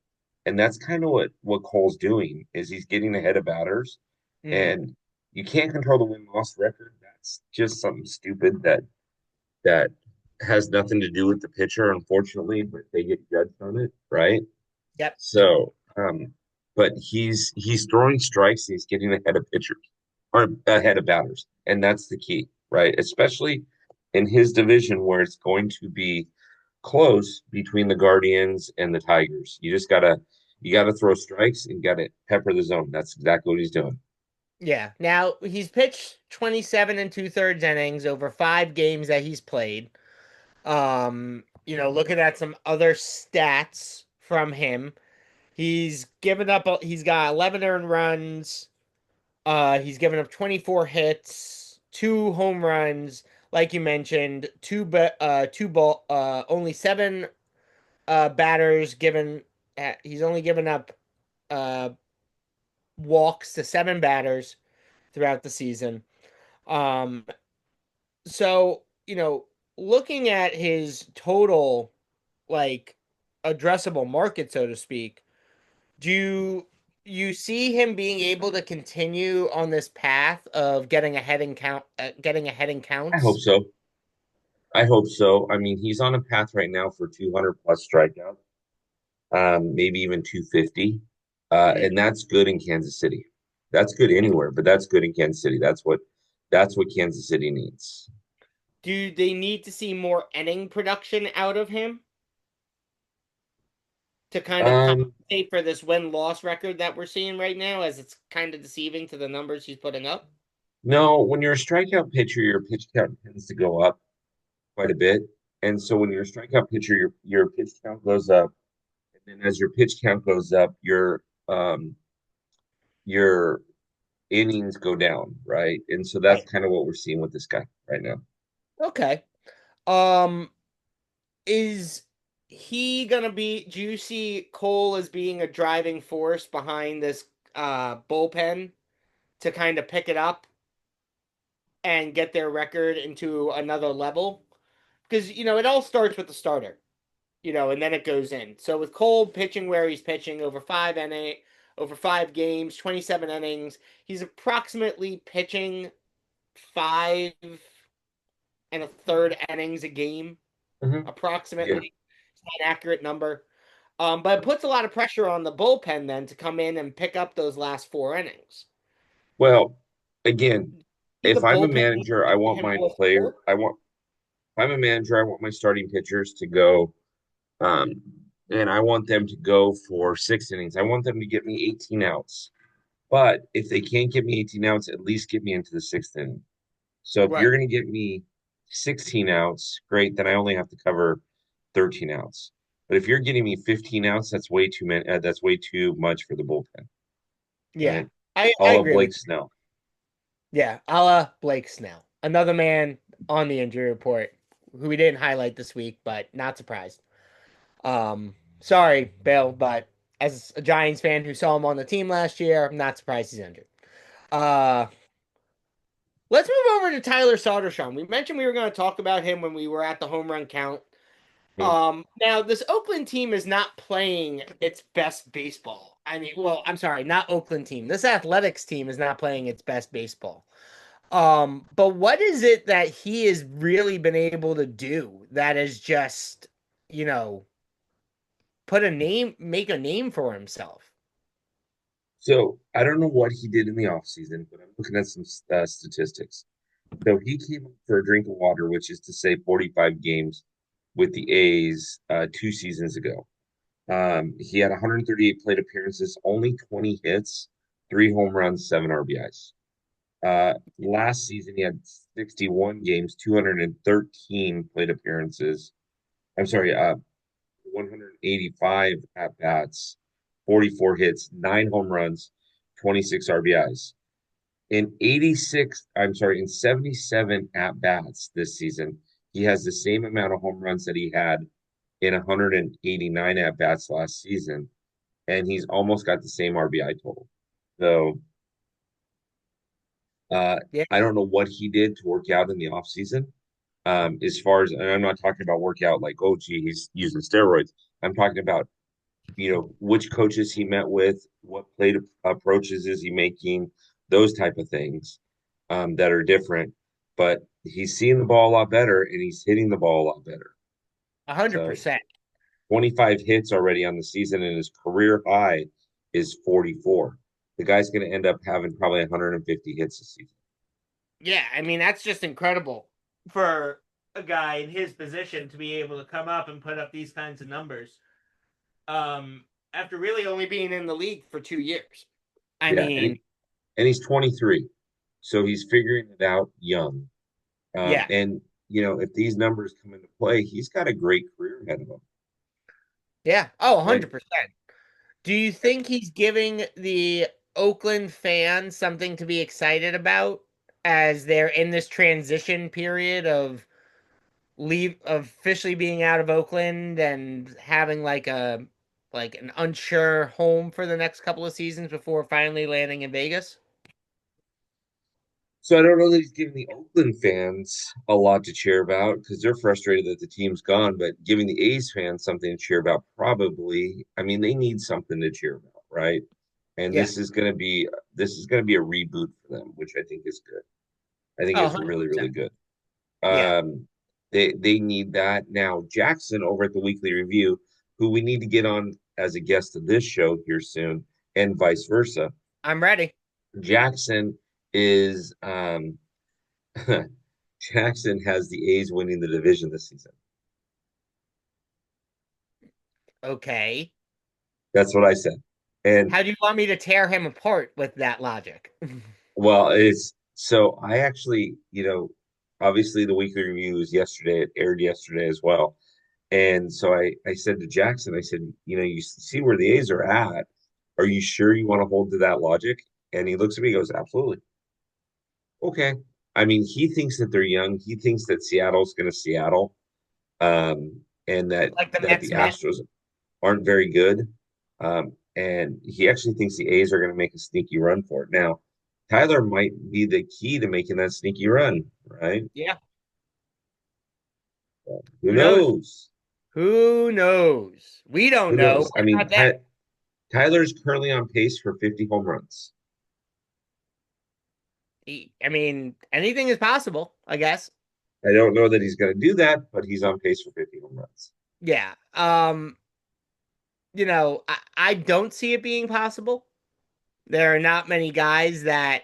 And that's kind of what Cole's doing is he's getting ahead of batters Hmm. and you can't control the win-loss record. That's just something stupid that has nothing to do with the pitcher, unfortunately, but they get judged on it, right? Yep. So, but he's throwing strikes and he's getting ahead of pitchers or ahead of batters, and that's the key, right? Especially in his division where it's going to be close between the Guardians and the Tigers. You gotta throw strikes and gotta pepper the zone. That's exactly what he's doing. Yeah. Now he's pitched 27 and 2/3 innings over 5 games that he's played. Looking at some other stats from him, he's got 11 earned runs. He's given up 24 hits, 2 home runs, like you mentioned, only 7 batters given. He's only given up uh walks to 7 batters throughout the season. Um, so looking at his total, like, addressable market, so to speak, do you see him being able to continue on this path of getting ahead in I hope counts? so. I hope so. I mean, he's on a path right now for 200 plus strikeouts, maybe even 250. Mhm. And that's good in Kansas City. That's good anywhere, but that's good in Kansas City. That's what Kansas City needs. Do they need to see more inning production out of him to kind of Um, compensate for this win-loss record that we're seeing right now, as it's kind of deceiving to the numbers he's putting up? no, when you're a strikeout pitcher, your pitch count tends to go up quite a bit. And so when you're a strikeout pitcher, your pitch count goes up. And then as your pitch count goes up, your innings go down, right? And so that's Right. kind of what we're seeing with this guy right now. Okay. Um, is he gonna be? Do you see Cole as being a driving force behind this bullpen to kind of pick it up and get their record into another level? Because it all starts with the starter, and then it goes in. So with Cole pitching where he's pitching over 5 games, 27 innings, he's approximately pitching five and a third innings a game, Hmm. Yeah. approximately. It's not an accurate number. But it puts a lot of pressure on the bullpen then to come in and pick up those last 4 innings. Well, again, See the if I'm a bullpen need manager, I to want him my with player. four? If I'm a manager, I want my starting pitchers to go, um, and I want them to go for 6 innings. I want them to get me 18 outs. But if they can't get me 18 outs, at least get me into the sixth inning. So if you're Right. going to get me 16 outs, great. Then I only have to cover 13 outs. But if you're getting me 15 outs, that's way too many. That's way too much for the bullpen, Yeah. right? I All of agree with Blake you. Snell. Yeah, a la Blake Snell. Another man on the injury report who we didn't highlight this week, but not surprised. Sorry, Bill, but as a Giants fan who saw him on the team last year, I'm not surprised he's injured. Uh let's move over to Tyler Soderstrom. We mentioned we were going to talk about him when we were at the home run count. Mhm. Now this Oakland team is not playing its best baseball. I mean, well, I'm sorry, not Oakland team. This Athletics team is not playing its best baseball. But what is it that he has really been able to do that is just, you know, make a name for himself? So I don't know what he did in the offseason, but I'm looking at some statistics. So he came up for a drink of water, which is to say 45 games with the A's 2 seasons ago. He had 138 plate appearances, only 20 hits, 3 home runs, 7 RBIs. Last season, he had 61 games, 213 plate appearances. I'm sorry, 185 at bats, 44 hits, 9 home runs, 26 RBIs. In 77 at bats this season, he has the same amount of home runs that he had in 189 at bats last season, and he's almost got the same RBI total. So uh, Yeah. I don't know what he did to work out in the offseason. As far as, and I'm not talking about workout like, oh, gee, he's using steroids. I'm talking about, which coaches he met with, what plate approaches is he making, those type of things that are different. But he's seeing the ball a lot better and he's hitting the ball a lot better. So 100%. 25 hits already on the season, and his career high is 44. The guy's going to end up having probably 150 hits this season. Yeah, I mean that's just incredible for a guy in his position to be able to come up and put up these kinds of numbers. Um, After really only being in the league for 2 years. I Yeah, mean, and he's 23, so he's figuring it out young. yeah. And if these numbers come into play, he's got a great career ahead of him. Yeah. Oh, And 100%. Do you think he's giving the Oakland fans something to be excited about as they're in this transition period of leave of officially being out of Oakland and having like an unsure home for the next couple of seasons before finally landing in Vegas? so I don't know that he's giving the Oakland fans a lot to cheer about because they're frustrated that the team's gone, but giving the A's fans something to cheer about, probably. I mean, they need something to cheer about, right? And Yeah. this is going to be a reboot for them, which I think is good. I think Oh, it's really, 100%. really good. Yeah. They need that. Now, Jackson over at the Weekly Review, who we need to get on as a guest of this show here soon, and vice versa. I'm ready. Jackson is Jackson has the A's winning the division this season. Okay. That's what I said. And How do you want me to tear him apart with that logic? well, it's so I actually, obviously the Weekly Review was yesterday. It aired yesterday as well. And so I said to Jackson, I said, you see where the A's are at. Are you sure you want to hold to that logic? And he looks at me and goes, absolutely. Okay. I mean, he thinks that they're young. He thinks that Seattle's going to Seattle, and that Like the that Mets the Met? Astros aren't very good. And he actually thinks the A's are going to make a sneaky run for it. Now, Tyler might be the key to making that sneaky run, right? Yeah. Who Who knows? knows? Who knows? We don't Who know. knows? I What mean, about them? Tyler's currently on pace for 50 home runs. I mean, anything is possible, I guess. I don't know that he's going to do that, but he's on pace for 50 home runs. Yeah. I don't see it being possible. There are not many guys that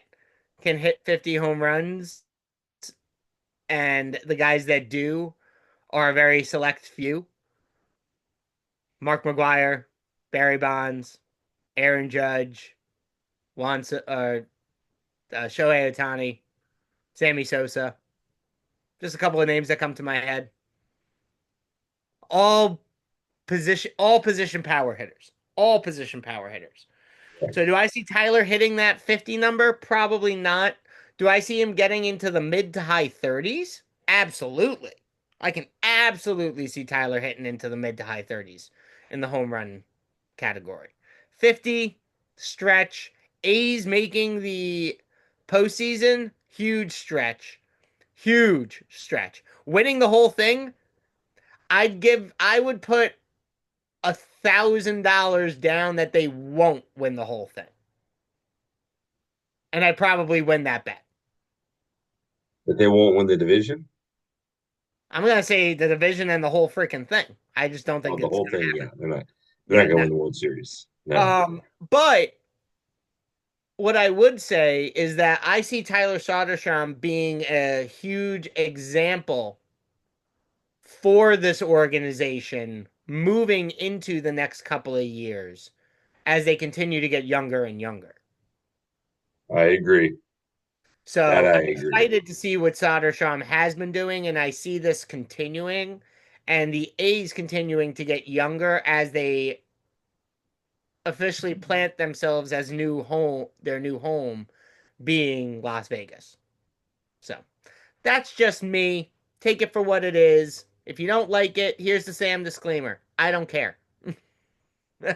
can hit 50 home runs, and the guys that do are a very select few. Mark McGuire, Barry Bonds, Aaron Judge, Shohei Ohtani, Sammy Sosa. Just a couple of names that come to my head. All all position power hitters. All position power hitters. So do I see Tyler hitting that 50 number? Probably not. Do I see him getting into the mid to high 30s? Absolutely. I can absolutely see Tyler hitting into the mid to high 30s in the home run category. 50 stretch. A's making the postseason, huge stretch. Huge stretch. Winning the whole thing, I would put $1,000 down that they won't win the whole thing. And I'd probably win that bet. That they won't win the division. I'm gonna say the division and the whole freaking thing. I just don't Oh, think the it's whole gonna thing. happen. Yeah, they're not Yeah, going to no. win the World Series. No. But what I would say is that I see Tyler Soderstrom being a huge example for this organization moving into the next couple of years as they continue to get younger and younger. I agree. That So I I'm agree. excited to see what Soderstrom has been doing, and I see this continuing, and the A's continuing to get younger as they officially plant themselves as their new home being Las Vegas. So that's just me. Take it for what it is. If you don't like it, here's the Sam disclaimer. I don't care. I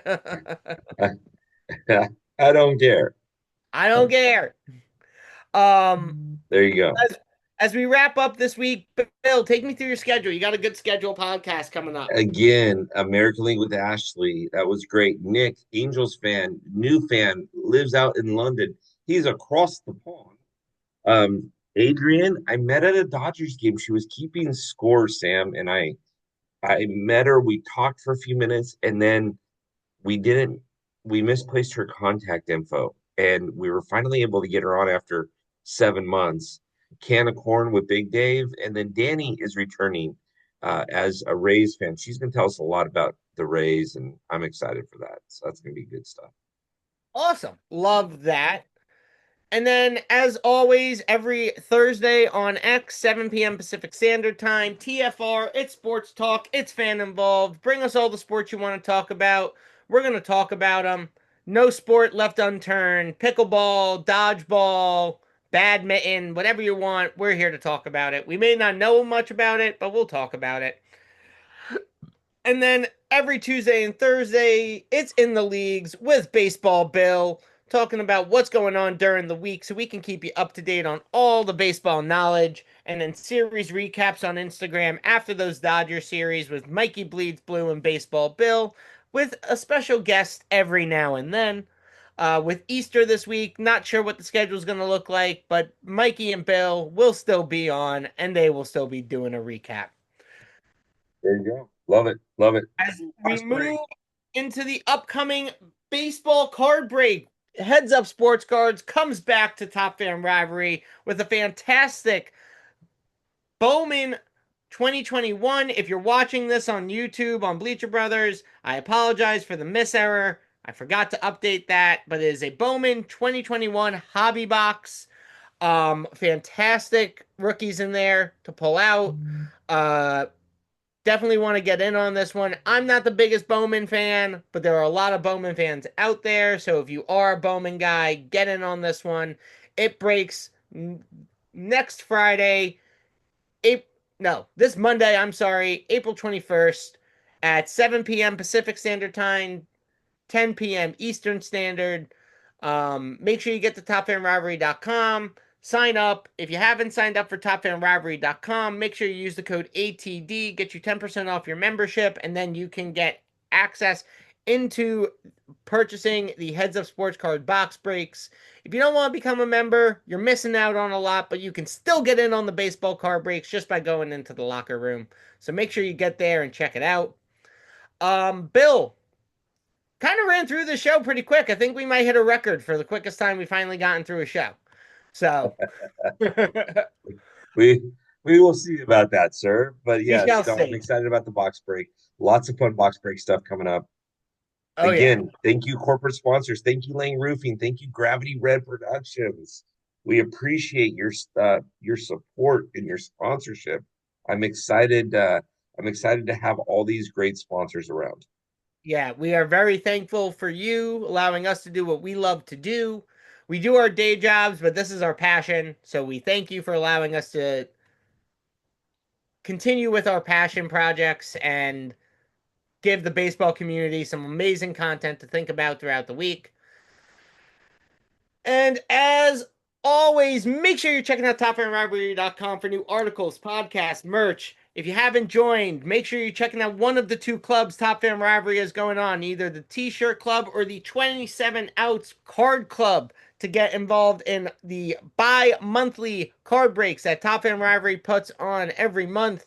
don't care. I don't care. Um, There you go. as we wrap up this week, Bill, take me through your schedule. You got a good schedule podcast coming up. Again, American League with Ashley. That was great. Nick, Angels fan, new fan, lives out in London. He's across the pond. Adrian, I met at a Dodgers game. She was keeping score, Sam, and I met her. We talked for a few minutes, and then we didn't we misplaced her contact info, and we were finally able to get her on after 7 months. Can of corn with Big Dave, and then Danny is returning as a Rays fan. She's going to tell us a lot about the Rays, and I'm excited for that. So that's going to be good stuff. Awesome. Love that. And then, as always, every Thursday on X, 7 p.m. Pacific Standard Time, TFR, it's sports talk, it's fan involved. Bring us all the sports you want to talk about. We're going to talk about them. No sport left unturned. Pickleball, dodgeball, badminton, whatever you want. We're here to talk about it. We may not know much about it, but we'll talk about it. And then every Tuesday and Thursday, it's in the leagues with Baseball Bill, talking about what's going on during the week so we can keep you up to date on all the baseball knowledge. And then series recaps on Instagram after those Dodger series with Mikey Bleeds Blue and Baseball Bill, with a special guest every now and then. With Easter this week, not sure what the schedule is going to look like, but Mikey and Bill will still be on and they will still be doing a recap. There you go. Love it. Love it. As we Fast break. move into the upcoming baseball card break, Heads Up Sports Cards comes back to Top Fan Rivalry with a fantastic Bowman 2021. If you're watching this on YouTube on Bleacher Brothers, I apologize for the miss error. I forgot to update that, but it is a Bowman 2021 hobby box. Fantastic rookies in there to pull out. Uh, Definitely want to get in on this one. I'm not the biggest Bowman fan, but there are a lot of Bowman fans out there. So if you are a Bowman guy, get in on this one. It breaks next Friday. April, no, this Monday, I'm sorry, April 21st at 7 p.m. Pacific Standard Time, 10 p.m. Eastern Standard. Make sure you get to topfanrivalry.com. Sign up. If you haven't signed up for topfanrivalry.com, make sure you use the code ATD, get you 10% off your membership, and then you can get access into purchasing the Heads Up Sports Card box breaks. If you don't want to become a member, you're missing out on a lot, but you can still get in on the baseball card breaks just by going into the locker room. So make sure you get there and check it out. Bill, kind of ran through the show pretty quick. I think we might hit a record for the quickest time we finally gotten through a show. So We we will see about that, sir. But we yes, shall no, I'm see. excited about the box break. Lots of fun box break stuff coming up. Oh yeah. Again, thank you, corporate sponsors. Thank you, Lane Roofing. Thank you, Gravity Red Productions. We appreciate your support and your sponsorship. I'm excited. I'm excited to have all these great sponsors around. Yeah, we are very thankful for you allowing us to do what we love to do. We do our day jobs, but this is our passion. So we thank you for allowing us to continue with our passion projects and give the baseball community some amazing content to think about throughout the week. And as always, make sure you're checking out topfanrivalry.com for new articles, podcasts, merch. If you haven't joined, make sure you're checking out one of the two clubs Top Fan Rivalry is going on, either the T-shirt club or the 27 outs card club, to get involved in the bi-monthly card breaks that Top Fan Rivalry puts on every month.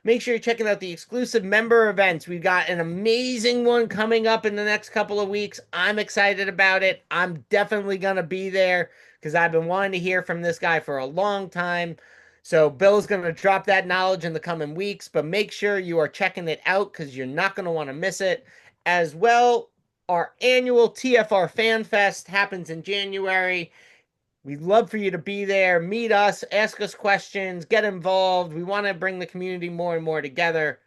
Make sure you're checking out the exclusive member events. We've got an amazing one coming up in the next couple of weeks. I'm excited about it. I'm definitely going to be there because I've been wanting to hear from this guy for a long time. So Bill's going to drop that knowledge in the coming weeks, but make sure you are checking it out because you're not going to want to miss it. As well, our annual TFR Fan Fest happens in January. We'd love for you to be there, meet us, ask us questions, get involved. We want to bring the community more and more together.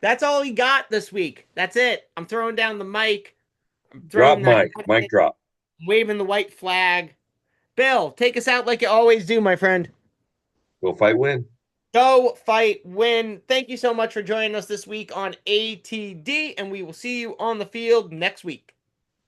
That's all we got this week. That's it. I'm throwing down the mic. I'm Drop throwing the mic, mic drop. waving the white flag. Bill, take us out like you always do, my friend. Go fight, win. Go fight, win. Thank you so much for joining us this week on ATD, and we will see you on the field next week.